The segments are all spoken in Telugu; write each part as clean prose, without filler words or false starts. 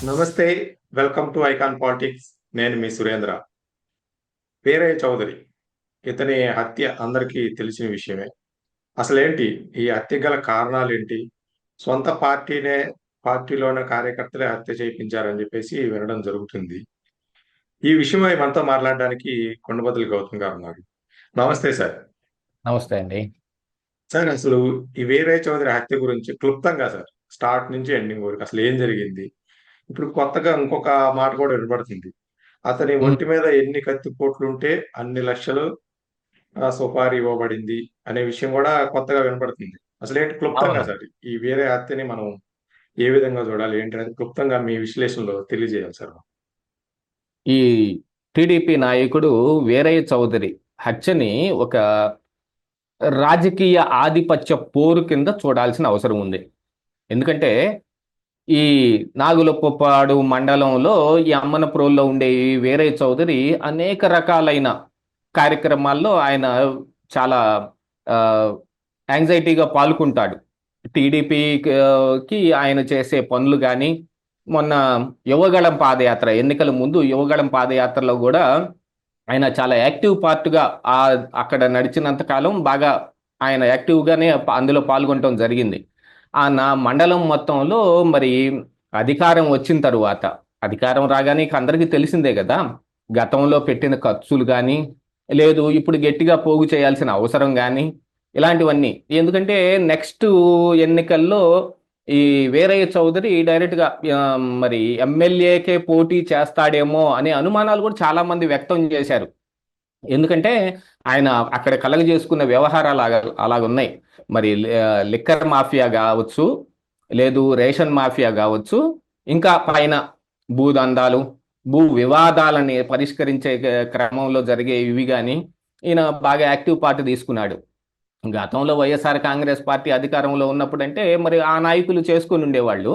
నమస్తే. Welcome to icon politics. నేను మీ సురేంద్ర. వీరయ్య చౌదరి ఇతని హత్య అందరికీ తెలిసిన విషయమే. అసలేంటి ఈ హత్య గల కారణాలేంటి? సొంత పార్టీలోనే కార్యకర్తలే హత్య చేయించారని చెప్పేసి వినడం జరుగుతుంది. ఈ విషయమై మనతో మాట్లాడడానికి కొండబద్దలు గౌతమ్ గారు ఉన్నారు. నమస్తే సార్. నమస్తే అండి. సార్, అసలు ఈ వీరయ్య చౌదరి హత్య గురించి క్లుప్తంగా సార్, స్టార్ట్ నుంచి ఎండింగ్ వరకు అసలు ఏం జరిగింది? ఇప్పుడు కొత్తగా ఇంకొక మాట కూడా వినబడుతుంది. అతని హ్మ్. ఒంటి మీద ఎన్ని కత్తిపోట్లుంటే అన్ని లక్షలు సుపారీ ఇవ్వబడింది అనే విషయం కూడా కొత్తగా వినపడుతుంది. అసలేంటి క్లుప్తంగా అవును. సార్, ఈ వేరే హత్యని మనం ఏ విధంగా చూడాలి ఏంటి అనేది క్లుప్తంగా మీ విశ్లేషణలో తెలియజేయాలి సార్. ఈ టీడీపీ నాయకుడు వీరయ్య చౌదరి హత్యని ఒక రాజకీయ ఆధిపత్య పోరు కింద చూడాల్సిన అవసరం ఉంది. ఎందుకంటే ఈ నాగులప్పపాడు మండలంలో ఈ అమ్మనప్రోల్లో ఉండే ఈ వీరయ్య చౌదరి అనేక రకాలైన కార్యక్రమాల్లో ఆయన చాలా ఆ, యాంగ్జైటీగా పాల్గొంటాడు. టీడీపీకి ఆయన చేసే పనులు కానీ, మొన్న యువగళం పాదయాత్ర ఎన్నికల ముందు యువగళం పాదయాత్రలో కూడా ఆయన చాలా యాక్టివ్ పార్ట్గా అక్కడ నడిచినంత కాలం బాగా ఆయన యాక్టివ్గానే అందులో పాల్గొనటం జరిగింది. నా మండలం మొత్తంలో మరి అధికారం వచ్చిన తరువాత, అధికారం రాగానే ఇక అందరికీ తెలిసిందే కదా, గతంలో పెట్టిన ఖర్చులు కానీ, లేదు ఇప్పుడు గట్టిగా పోగు చేయాల్సిన అవసరం కానీ, ఇలాంటివన్నీ. ఎందుకంటే నెక్స్ట్ ఎన్నికల్లో ఈ వీరయ్య చౌదరి డైరెక్ట్గా మరి ఎమ్మెల్యేకే పోటీ చేస్తాడేమో అనే అనుమానాలు కూడా చాలా మంది వ్యక్తం చేశారు. ఎందుకంటే ఆయన అక్కడ కలగజేసుకున్న వ్యవహారాలు అలాగున్నాయి. మరి లిక్కర్ మాఫియా కావచ్చు, లేదు రేషన్ మాఫియా కావచ్చు, ఇంకా పైన భూదందాలు, భూ వివాదాలని పరిష్కరించే క్రమంలో జరిగే ఇవి కానీ ఈయన బాగా యాక్టివ్ పార్ట్ తీసుకున్నాడు. గతంలో వైఎస్ఆర్ కాంగ్రెస్ పార్టీ అధికారంలో ఉన్నప్పుడు అంటే మరి ఆ నాయకులు చేసుకుని ఉండేవాళ్ళు.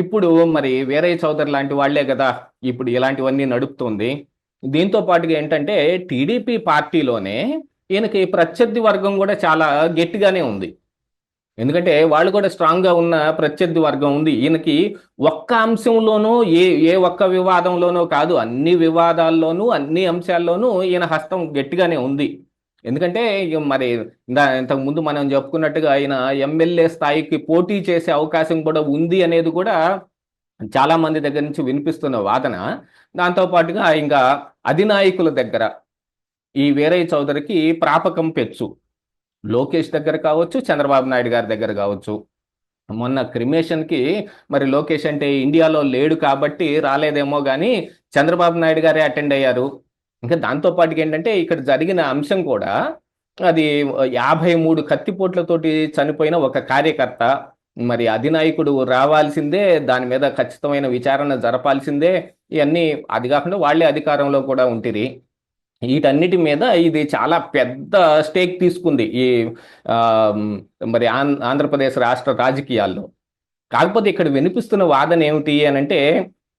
ఇప్పుడు మరి వీరయ్య చౌదరి లాంటి వాళ్లే కదా ఇప్పుడు ఇలాంటివన్నీ నడుపుతుంది. దీంతో పాటుగా ఏంటంటే టీడీపీ పార్టీలోనే ఈయనకి ప్రత్యర్థి వర్గం కూడా చాలా గట్టిగానే ఉంది. ఎందుకంటే వాళ్ళు కూడా స్ట్రాంగ్గా ఉన్న ప్రత్యర్థి వర్గం ఉంది. ఈయనకి ఒక్క అంశంలోనూ ఏ ఒక్క వివాదంలోనూ కాదు, అన్ని వివాదాల్లోనూ అన్ని అంశాల్లోనూ ఈయన హస్తం గట్టిగానే ఉంది. ఎందుకంటే మరి ఇంతకు ముందు మనం చెప్పుకున్నట్టుగా ఆయన ఎమ్మెల్యే స్థాయికి పోటీ చేసే అవకాశం కూడా ఉంది అనేది కూడా చాలా మంది దగ్గర నుంచి వినిపిస్తున్న వాదన. దాంతో పాటుగా ఇంకా అధినాయకుల దగ్గర ఈ వీరయ్య చౌదరికి ప్రాపకం పెచ్చు. లోకేష్ దగ్గర కావచ్చు, చంద్రబాబు నాయుడు గారి దగ్గర కావచ్చు. మొన్న క్రిమేషన్కి మరి లోకేష్ అంటే ఇండియాలో లేడు కాబట్టి రాలేదేమో కానీ చంద్రబాబు నాయుడు గారే అటెండ్ అయ్యారు. ఇంకా దాంతో పాటుగా ఏంటంటే ఇక్కడ జరిగిన అంశం కూడా అది 53 కత్తిపోట్లతోటి చనిపోయిన ఒక కార్యకర్త. మరి అధినాయకుడు రావాల్సిందే, దాని మీద ఖచ్చితమైన విచారణ జరపాల్సిందే. ఇవన్నీ అది కాకుండా వాళ్ళే అధికారంలో కూడా ఉంటుంది. వీటన్నిటి మీద ఇది చాలా పెద్ద స్టేక్ తీసుకుంది ఈ మరి ఆంధ్రప్రదేశ్ రాష్ట్ర రాజకీయాల్లో. కాకపోతే ఇక్కడ వినిపిస్తున్న వాదన ఏమిటి అని అంటే,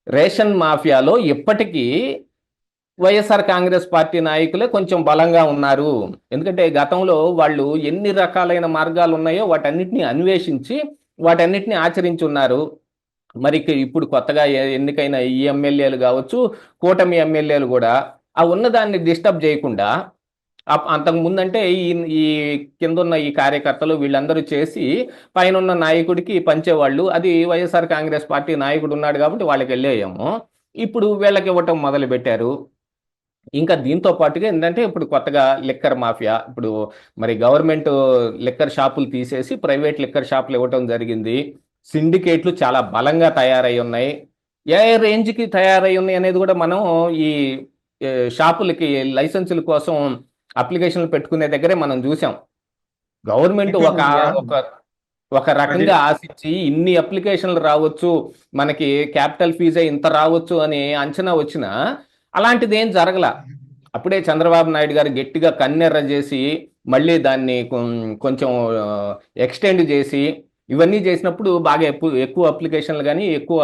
రేషన్ మాఫియాలో ఇప్పటికీ వైఎస్ఆర్ కాంగ్రెస్ పార్టీ నాయకులే కొంచెం బలంగా ఉన్నారు. ఎందుకంటే గతంలో వాళ్ళు ఎన్ని రకాలైన మార్గాలు ఉన్నాయో వాటన్నిటిని అన్వేషించి వాటన్నిటిని ఆచరించి ఉన్నారు. మరి ఇప్పుడు కొత్తగా ఎన్నికైన ఈ ఎమ్మెల్యేలు కావచ్చు, కూటమి ఎమ్మెల్యేలు కూడా ఆ ఉన్నదాన్ని డిస్టర్బ్ చేయకుండా, అంతకు ముందంటే ఈ కింద ఉన్న ఈ కార్యకర్తలు వీళ్ళందరూ చేసి పైన నాయకుడికి పంచేవాళ్ళు. అది వైఎస్ఆర్ కాంగ్రెస్ పార్టీ నాయకుడు ఉన్నాడు కాబట్టి వాళ్ళకి వెళ్ళేయేమో. ఇప్పుడు వీళ్ళకి ఇవ్వటం మొదలు పెట్టారు. ఇంకా దీంతో పాటుగా ఏంటంటే ఇప్పుడు కొత్తగా లిక్కర్ మాఫియా, ఇప్పుడు మరి గవర్నమెంట్ లిక్కర్ షాపులు తీసేసి ప్రైవేట్ లిక్కర్ షాపులు ఇవ్వటం జరిగింది. సిండికేట్లు చాలా బలంగా తయారై ఉన్నాయి. ఏ రేంజ్కి తయారై ఉన్నాయి అనేది కూడా మనం ఈ షాపులకి లైసెన్సుల కోసం అప్లికేషన్లు పెట్టుకునే దగ్గరే మనం చూసాం. గవర్నమెంట్ అయితే ఒక ఒక ఒక ప్రతి రకంగా ఆశించి ఇన్ని అప్లికేషన్లు రావచ్చు, మనకి క్యాపిటల్ ఫీజే ఇంత రావచ్చు అని అంచనా వచ్చినా అలాంటిది ఏం జరగల. అప్పుడే చంద్రబాబు నాయుడు గారు గట్టిగా కన్నెర్ర చేసి మళ్ళీ దాన్ని కొంచెం ఎక్స్టెండ్ చేసి ఇవన్నీ చేసినప్పుడు బాగా ఎక్కువ అప్లికేషన్లు కానీ ఎక్కువ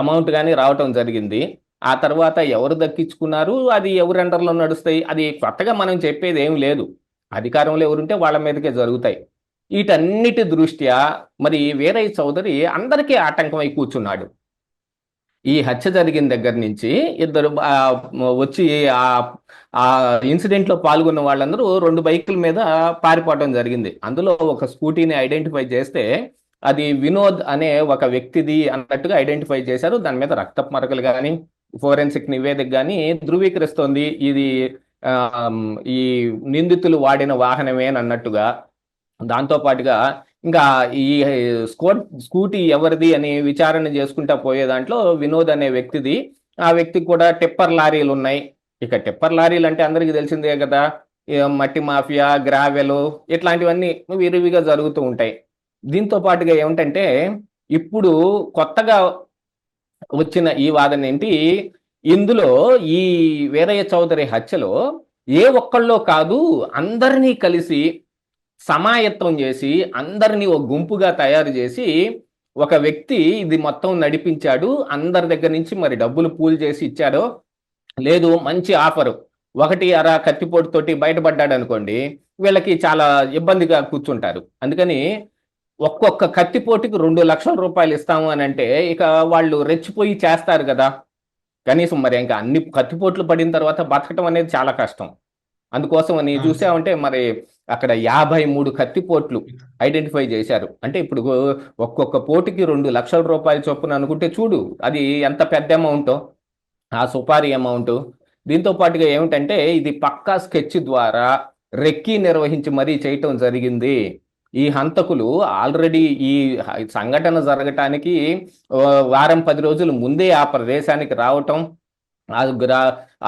అమౌంట్ కానీ రావటం జరిగింది. ఆ తర్వాత ఎవరు దక్కించుకున్నారు, అది ఎవరి అండర్లో నడుస్తాయి, అది కొత్తగా మనం చెప్పేది ఏం లేదు. అధికారంలో ఎవరుంటే వాళ్ళ మీదకే జరుగుతాయి. వీటన్నిటి దృష్ట్యా మరి వీరయ్య చౌదరి అందరికీ ఆటంకమై కూర్చున్నాడు. ఈ హత్య జరిగిన దగ్గర నుంచి ఇద్దరు వచ్చి ఆ ఆ ఇన్సిడెంట్ లో పాల్గొన్న వాళ్ళందరూ 2 బైకుల మీద పారిపోవడం జరిగింది. అందులో ఒక స్కూటీని ఐడెంటిఫై చేస్తే అది వినోద్ అనే ఒక వ్యక్తిది అన్నట్టుగా ఐడెంటిఫై చేశారు. దాని మీద రక్తపు మరకలు కానీ ఫోరెన్సిక్ నివేదిక కానీ ధృవీకరిస్తోంది ఇది ఆ, ఈ నిందితులు వాడిన వాహనమే అని అన్నట్టుగా. దాంతో పాటుగా ఇంకా ఈ స్కూటీ ఎవరిది అని విచారణ చేసుకుంటా పోయే దాంట్లో వినోద్ అనే వ్యక్తిది. ఆ వ్యక్తికి కూడా టిప్పర్ లారీలు ఉన్నాయి. ఇక టిప్పర్ లారీలు అంటే అందరికీ తెలిసిందే కదా, మట్టి మాఫియా, గ్రావెలు ఇట్లాంటివన్నీ విరివిగా జరుగుతూ ఉంటాయి. దీంతో పాటుగా ఏమిటంటే ఇప్పుడు కొత్తగా వచ్చిన ఈ వాదన ఏంటి, ఇందులో ఈ వీరయ్య చౌదరి హత్యలో ఏ ఒక్కళ్ళో కాదు, అందరినీ కలిసి సమాయత్తం చేసి అందరినీ ఒక గుంపుగా తయారు చేసి ఒక వ్యక్తి ఇది మొత్తం నడిపించాడు. అందరి దగ్గర నుంచి మరి డబ్బులు పూల్ చేసి ఇచ్చాడో లేదు, మంచి ఆఫరు, ఒకటి అర కత్తిపోటుతోటి బయటపడ్డాడు అనుకోండి, వీళ్ళకి చాలా ఇబ్బందిగా కూర్చుంటారు. అందుకని ఒక్కొక్క కత్తిపోటుకి 2 లక్షల రూపాయలు ఇస్తాము అని అంటే ఇక వాళ్ళు రెచ్చిపోయి చేస్తారు కదా. కనీసం మరి ఇంకా అన్ని కత్తిపోట్లు పడిన తర్వాత బతకటం అనేది చాలా కష్టం. అందుకోసం అని చూసామంటే మరి అక్కడ 53 కత్తిపోట్లు ఐడెంటిఫై చేశారు. అంటే ఇప్పుడు ఒక్కొక్క పోటుకి 2 లక్షల రూపాయల చొప్పున అనుకుంటే చూడు అది ఎంత పెద్ద అమౌంటో, ఆ సుపారీ అమౌంట్. దీంతో పాటుగా ఏమిటంటే ఇది పక్కా స్కెచ్ ద్వారా రెక్కీ నిర్వహించి మరీ చేయటం జరిగింది. ఈ హంతకులు ఆల్రెడీ ఈ సంఘటన జరగటానికి వారం 10 రోజుల ముందే ఆ ప్రదేశానికి రావటం,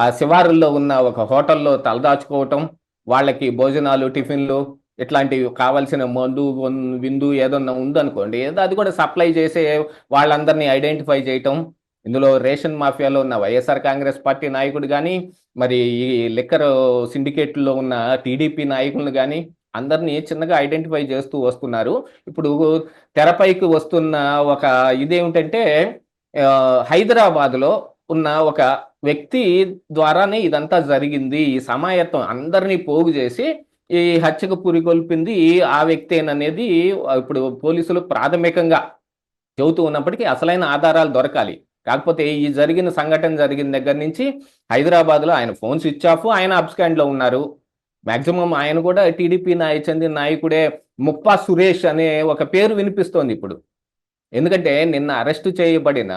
ఆ శివారుల్లో ఉన్న ఒక హోటల్లో తలదాచుకోవటం, వాళ్ళకి భోజనాలు, టిఫిన్లు ఇట్లాంటివి కావాల్సిన మందు విందు ఏదన్నా ఉందనుకోండి, అది కూడా సప్లై చేసే వాళ్ళందరినీ ఐడెంటిఫై చేయటం. ఇందులో రేషన్ మాఫియాలో ఉన్న వైఎస్ఆర్ కాంగ్రెస్ పార్టీ నాయకుడు కానీ, మరి ఈ లిక్కర్ సిండికేట్లో ఉన్న టీడీపీ నాయకులను కానీ అందరినీ చిన్నగా ఐడెంటిఫై చేస్తూ వస్తున్నారు. ఇప్పుడు తెరపైకి వస్తున్న ఒక ఇదేమిటంటే హైదరాబాద్లో ఉన్న ఒక వ్యక్తి ద్వారానే ఇదంతా జరిగింది. ఈ సమాయత్తం అందరినీ పోగు చేసి ఈ హత్యకు పురికొల్పింది ఆ వ్యక్తేననేది ఇప్పుడు పోలీసులు ప్రాథమికంగా చెబుతూ ఉన్నప్పటికీ అసలైన ఆధారాలు దొరకాలి. కాకపోతే ఈ సంఘటన జరిగిన దగ్గర నుంచి హైదరాబాద్లో ఆయన ఫోన్ స్విచ్ ఆఫ్, ఆయన అబ్స్కాండ్లో ఉన్నారు. మాక్సిమం ఆయన కూడా టీడీపీ చెందిన నాయకుడే. ముప్పా సురేష్ అనే ఒక పేరు వినిపిస్తోంది ఇప్పుడు. ఎందుకంటే నిన్న అరెస్టు చేయబడిన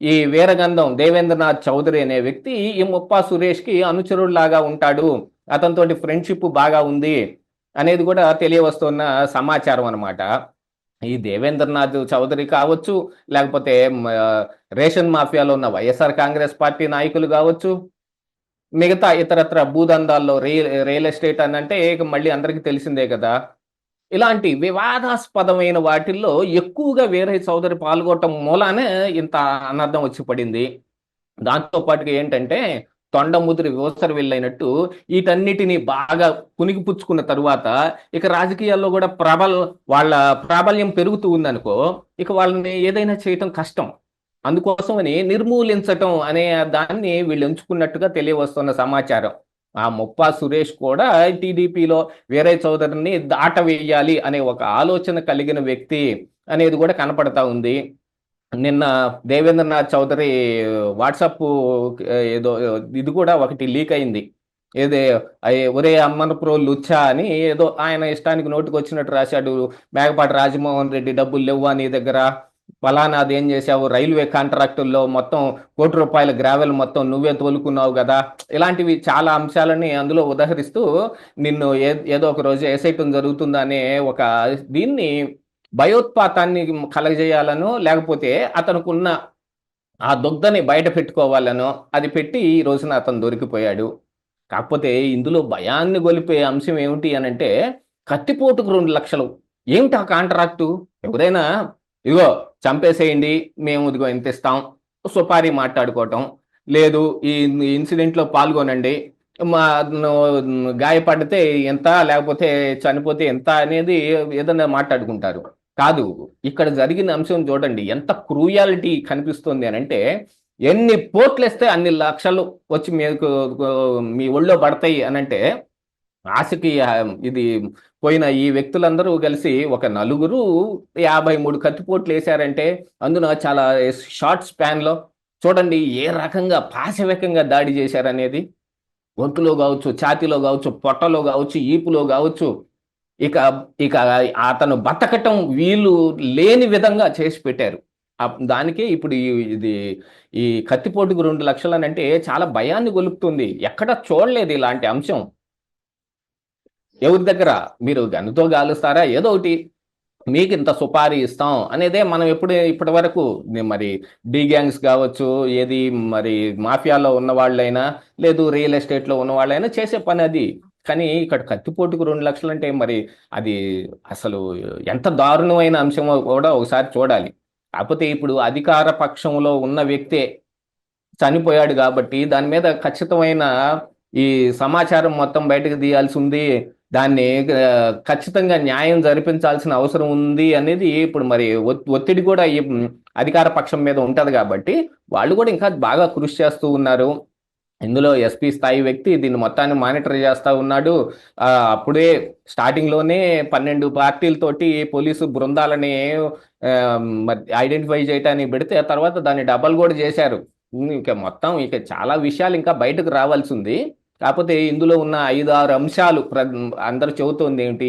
ఈ వీరగంధం దేవేంద్రనాథ్ చౌదరి అనే వ్యక్తి ఈ ముప్పా సురేష్కి అనుచరుడిలాగా ఉంటాడు, అతనితోటి ఫ్రెండ్షిప్ బాగా ఉంది అనేది కూడా తెలియవస్తున్న సమాచారం అనమాట. ఈ దేవేంద్రనాథ్ చౌదరి కావచ్చు, లేకపోతే రేషన్ మాఫియాలో ఉన్న వైఎస్ఆర్ కాంగ్రెస్ పార్టీ నాయకులు కావచ్చు, మిగతా ఇతరత్ర భూదందాల్లో రియల్ ఎస్టేట్ అని అంటే మళ్ళీ అందరికీ తెలిసిందే కదా. ఇలాంటి వివాదాస్పదమైన వాటిల్లో ఎక్కువగా వీరయ్య చౌదరి పాల్గొనటం మూలానే ఇంత అనర్థం వచ్చి పడింది. దాంతో పాటుగా ఏంటంటే తొండముదిరి వివసరవిల్లైనట్టు వీటన్నిటిని బాగా పునిగిపుచ్చుకున్న తరువాత ఇక రాజకీయాల్లో కూడా వాళ్ళ ప్రాబల్యం పెరుగుతూ ఉందనుకో, ఇక వాళ్ళని ఏదైనా చేయటం కష్టం. అందుకోసమని నిర్మూలించటం అనే దాన్ని వీళ్ళు ఎంచుకున్నట్టుగా తెలియవస్తున్న సమాచారం. ఆ ముప్పా సురేష్ కూడా టీడీపీలో వీరయ్య చౌదరిని దాటవేయాలి అనే ఒక ఆలోచన కలిగిన వ్యక్తి అనేది కూడా కనపడతా ఉంది. నిన్న దేవేంద్రనాథ్ చౌదరి వాట్సాప్ ఏదో ఇది కూడా ఒకటి లీక్ అయింది. ఏదే ఒరే అమ్మనప్రో లుచ్చా అని ఏదో ఆయన ఇష్టానికి నోటుకు వచ్చినట్టు రాశాడు. మేకపాటి రాజమోహన్ రెడ్డి డబ్బులు లేవు నీ దగ్గర, ఫలానాది ఏం చేశావు, రైల్వే కాంట్రాక్టుల్లో మొత్తం ₹1 గ్రావెల్ మొత్తం నువ్వే తోలుకున్నావు కదా. ఇలాంటివి చాలా అంశాలని అందులో ఉదహరిస్తూ నిన్ను ఏదో ఒక రోజు ఏసైటం జరుగుతుందనే ఒక దీన్ని భయోత్పాతాన్ని కలగజేయాలనో, లేకపోతే అతనుకున్న ఆ దుగ్ధని బయట పెట్టుకోవాలనో అది పెట్టి ఈ రోజున అతను దొరికిపోయాడు. కాకపోతే ఇందులో భయాన్ని గొలిపే అంశం ఏమిటి అనంటే కత్తిపోటుకు 2 లక్షలు ఏమిటి ఆ కాంట్రాక్టు? ఎవరైనా ఇదిగో చంపేసేయండి, మేము ఇదిగో ఎంత ఇస్తాం, సుపారీ మాట్లాడుకోవటం లేదు, ఈ ఇన్సిడెంట్లో పాల్గొనండి, మా గాయపడితే ఎంత, లేకపోతే చనిపోతే ఎంత అనేది ఏదైనా మాట్లాడుకుంటారు. కాదు, ఇక్కడ జరిగిన అంశం చూడండి ఎంత క్రూయాలిటీ కనిపిస్తుంది అనంటే, ఎన్ని పోట్లు వేస్తే అన్ని లక్షలు వచ్చి మీకు మీ ఒళ్ళో పడతాయి అనంటే ఆశకి ఇది పోయిన ఈ వ్యక్తులందరూ కలిసి ఒక నలుగురు 53 కత్తిపోట్లు వేశారంటే అందున చాలా షార్ట్ స్పాన్లో చూడండి ఏ రకంగా పాశవికంగా దాడి చేశారనేది. గొంతులో కావచ్చు, ఛాతీలో కావచ్చు, పొట్టలో కావచ్చు, ఈపులో కావచ్చు. ఇక ఇక అతను బతకటం వీలు లేని విధంగా చేసి పెట్టారు. దానికే ఇప్పుడు ఇది ఈ కత్తిపోటుకు 2 లక్షలు అని అంటే చాలా భయాన్ని గొలుపుతుంది. ఎక్కడ చూడలేదు ఇలాంటి అంశం. ఎవరి దగ్గర మీరు గన్నుతో గాలుస్తారా? ఏదో ఒకటి మీకు ఇంత సుపారీ ఇస్తాం అనేదే మనం ఇప్పటి వరకు మరి డి గ్యాంగ్స్ కావచ్చు, ఏది మరి మాఫియాలో ఉన్న వాళ్ళైనా, లేదు రియల్ ఎస్టేట్లో ఉన్న వాళ్ళైనా చేసే పని అది. కానీ ఇక్కడ కత్తిపోటుకు 2 లక్షలు అంటే మరి అది అసలు ఎంత దారుణమైన అంశమో కూడా ఒకసారి చూడాలి. కాకపోతే ఇప్పుడు అధికార పక్షంలో ఉన్న వ్యక్తే చనిపోయాడు కాబట్టి దాని మీద ఖచ్చితమైన ఈ సమాచారం మొత్తం బయటకు తీయాల్సి ఉంది. దాన్ని ఖచ్చితంగా న్యాయం జరిపించాల్సిన అవసరం ఉంది అనేది ఇప్పుడు మరి ఒత్తిడి కూడా ఈ అధికార పక్షం మీద ఉంటది కాబట్టి వాళ్ళు కూడా ఇంకా బాగా కృషి చేస్తూ ఉన్నారు. ఇందులో ఎస్పీ స్థాయి వ్యక్తి దీన్ని మొత్తాన్ని మానిటర్ చేస్తూ ఉన్నాడు. అప్పుడే స్టార్టింగ్లోనే 12 పార్టీలతోటి పోలీసు బృందాలని ఐడెంటిఫై చేయడానికి పెడితే తర్వాత దాన్ని డబల్ కూడా చేశారు. ఇక మొత్తం ఇక చాలా విషయాలు ఇంకా బయటకు రావాల్సి ఉంది. కాకపోతే ఇందులో ఉన్న 5-6 అంశాలు అందరూ చెబుతోంది ఏంటి,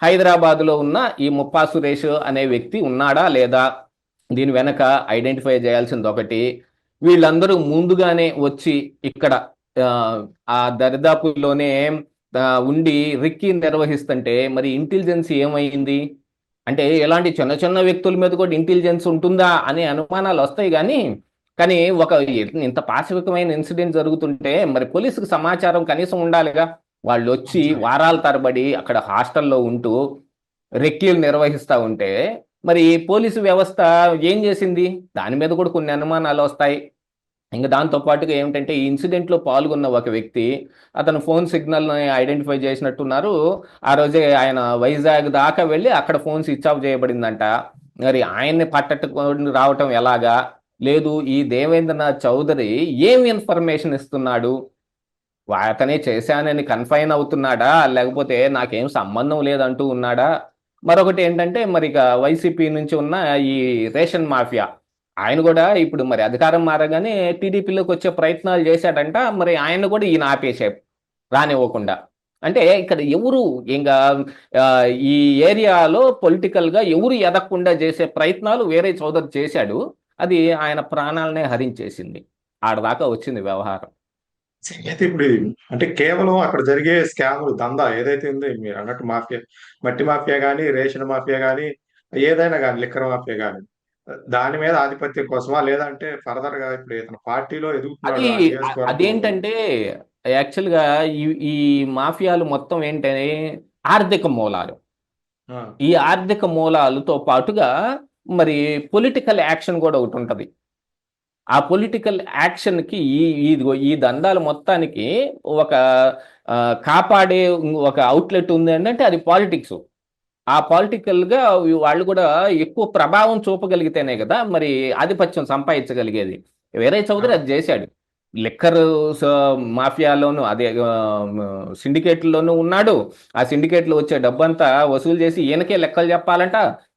హైదరాబాద్లో ఉన్న ఈ ముప్పా సురేష్ అనే వ్యక్తి ఉన్నాడా లేదా, దీని వెనక ఐడెంటిఫై చేయాల్సింది ఒకటి. వీళ్ళందరూ ముందుగానే వచ్చి ఇక్కడ ఆ దరిదాపుల్లోనే ఉండి రిక్కీ నిర్వహిస్తుంటే మరి ఇంటెలిజెన్స్ ఏమైంది అంటే, ఇలాంటి చిన్న చిన్న వ్యక్తుల మీద కూడా ఇంటెలిజెన్స్ ఉంటుందా అనే అనుమానాలు వస్తాయి. కానీ ఒక ఇంత పాశవికమైన ఇన్సిడెంట్ జరుగుతుంటే మరి పోలీసుకు సమాచారం కనీసం ఉండాలిగా. వాళ్ళు వచ్చి వారాల తరబడి అక్కడ హాస్టల్లో ఉంటూ రెక్కీలు నిర్వహిస్తూ ఉంటే మరి పోలీసు వ్యవస్థ ఏం చేసింది, దాని మీద కూడా కొన్ని అనుమానాలు వస్తాయి. ఇంకా దాంతో పాటుగా ఏమిటంటే ఈ ఇన్సిడెంట్లో పాల్గొన్న ఒక వ్యక్తి అతను ఫోన్ సిగ్నల్ని ఐడెంటిఫై చేసినట్టున్నారు. ఆ రోజే ఆయన వైజాగ్ దాకా వెళ్ళి అక్కడ ఫోన్ స్విచ్ ఆఫ్ చేయబడిందంట. మరి ఆయన్ని పట్టట్టుకొని రావటం ఎలాగా, లేదు ఈ దేవేంద్రనాథ్ చౌదరి ఏం ఇన్ఫర్మేషన్ ఇస్తున్నాడు, అతనే చేశానని కన్ఫైన్ అవుతున్నాడా, లేకపోతే నాకేం సంబంధం లేదంటూ ఉన్నాడా. మరొకటి ఏంటంటే మరి ఇక వైసీపీ నుంచి ఉన్న ఈ రేషన్ మాఫియా ఆయన కూడా ఇప్పుడు మరి అధికారం మారగానే టీడీపీలోకి వచ్చే ప్రయత్నాలు చేశాడంట. మరి ఆయన కూడా ఈయన ఆపేశారు రానివ్వకుండా. అంటే ఇక్కడ ఎవరు ఇంకా ఈ ఏరియాలో పొలిటికల్గా ఎవరు ఎదగకుండా చేసే ప్రయత్నాలు వేరే చౌదరి చేశాడు. అది ఆయన ప్రాణాలనే హరించేసింది. ఆడదాకా వచ్చింది వ్యవహారం. అయితే ఇప్పుడు అంటే కేవలం అక్కడ జరిగే స్కాములు దందా ఏదైతే ఉందో మీరు అన్నట్టు మాఫియా, మట్టి మాఫియా కానీ, రేషన్ మాఫియా కానీ, ఏదైనా కానీ, లిక్కర్ మాఫియా కానీ, దాని మీద ఆధిపత్యం కోసమా, లేదంటే ఫర్దర్ గా ఇప్పుడు ఇతను పార్టీలో అది ఎదుగుతున్నాడు ఆ నియోజకవర్గంలో. అదేంటంటే యాక్చువల్గా ఈ ఈ మాఫియాలు మొత్తం ఏంటంటే ఆర్థిక మూలాలు. ఆ, ఈ ఆర్థిక మూలాలతో పాటుగా మరి పొలిటికల్ యాక్షన్ కూడా ఒకటి ఉంటుంది. ఆ పొలిటికల్ యాక్షన్కి ఈ దందాలు మొత్తానికి ఒక కాపాడే ఒక అవుట్లెట్ ఉంది అంటే అది పాలిటిక్స్. ఆ పొలిటికల్గా వాళ్ళు కూడా ఎక్కువ ప్రభావం చూపగలిగితేనే కదా మరి ఆధిపత్యం సంపాదించగలిగేది. వేరే చౌదరి అది చేశాడు. లిక్కర్ మాఫియాలోను అదే సిండికేట్లోనూ ఉన్నాడు. ఆ సిండికేట్లో వచ్చే డబ్బంతా వసూలు చేసి ఈయనకే లెక్కలు చెప్పాలంట.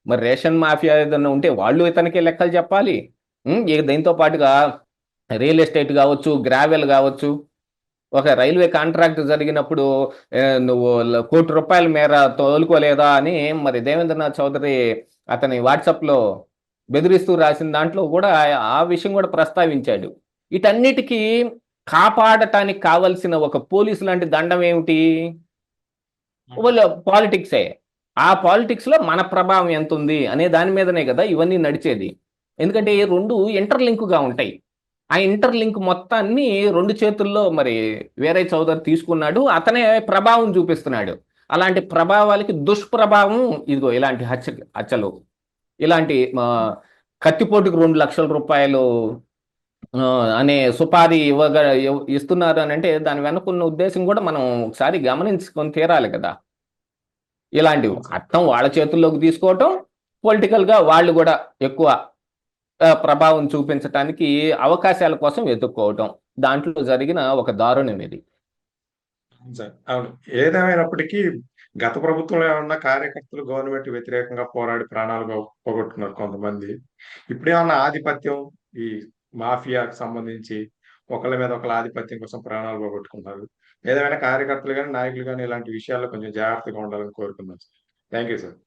మరి రేషన్ మాఫియా ఏదైనా ఉంటే వాళ్ళు ఇతనికే లెక్కలు చెప్పాలి. ఇక దీంతో పాటుగా రియల్ ఎస్టేట్ కావచ్చు, గ్రావెల్ కావచ్చు. ఒక రైల్వే కాంట్రాక్ట్ జరిగినప్పుడు నువ్వు ₹1,00,00,000 మేర తోలుకోలేదా అని మరి దేవేంద్రనాథ్ చౌదరి అతని వాట్సాప్లో బెదిరిస్తూ రాసిన దాంట్లో కూడా ఆ విషయం కూడా ప్రస్తావించాడు. వీటన్నిటికీ కాపాడటానికి కావలసిన ఒక పోలీసు లాంటి దండం ఏమిటి, వాళ్ళు పాలిటిక్సే. ఆ పాలిటిక్స్లో మన ప్రభావం ఎంత ఉంది అనే దాని మీదనే కదా ఇవన్నీ నడిచేది. ఎందుకంటే ఈ రెండు ఇంటర్లింక్గా ఉంటాయి. ఆ ఇంటర్లింక్ మొత్తాన్ని 2 చేతుల్లో మరి వీరయ్య చౌదరి తీసుకున్నాడు. అతనే ప్రభావం చూపిస్తున్నాడు. అలాంటి ప్రభావాలకి దుష్ప్రభావం ఇదిగో ఇలాంటి హత్యలు, ఇలాంటి కత్తిపోటుకు ₹2,00,000 అనే సుపారీ ఇస్తున్నారు అని అంటే దాని వెనుకున్న ఉద్దేశం కూడా మనం ఒకసారి గమనించుకొని తీరాలి కదా. ఇలాంటివి అర్థం వాళ్ళ చేతుల్లోకి తీసుకోవటం, పొలిటికల్గా వాళ్ళు కూడా ఎక్కువ ప్రభావం చూపించటానికి అవకాశాల కోసం వెతుక్కోవటం, దాంట్లో జరిగిన ఒక దారుణం ఇది. అవును. ఏదేమైనప్పటికీ గత ప్రభుత్వంలో ఏమన్నా కార్యకర్తలు గవర్నమెంట్ వ్యతిరేకంగా పోరాడి ప్రాణాలు పోగొట్టుకున్నారు కొంతమంది. ఇప్పుడేమన్నా ఆధిపత్యం, ఈ మాఫియాకు సంబంధించి ఒకళ్ళ మీద ఒకళ్ళ ఆధిపత్యం కోసం ప్రాణాలు పోగొట్టుకున్నారు. ఏదేమైనా కార్యకర్తలు కానీ నాయకులు కానీ ఇలాంటి విషయాల్లో కొంచెం జాగ్రత్తగా ఉండాలని కోరుకున్నాను. Thank you sir.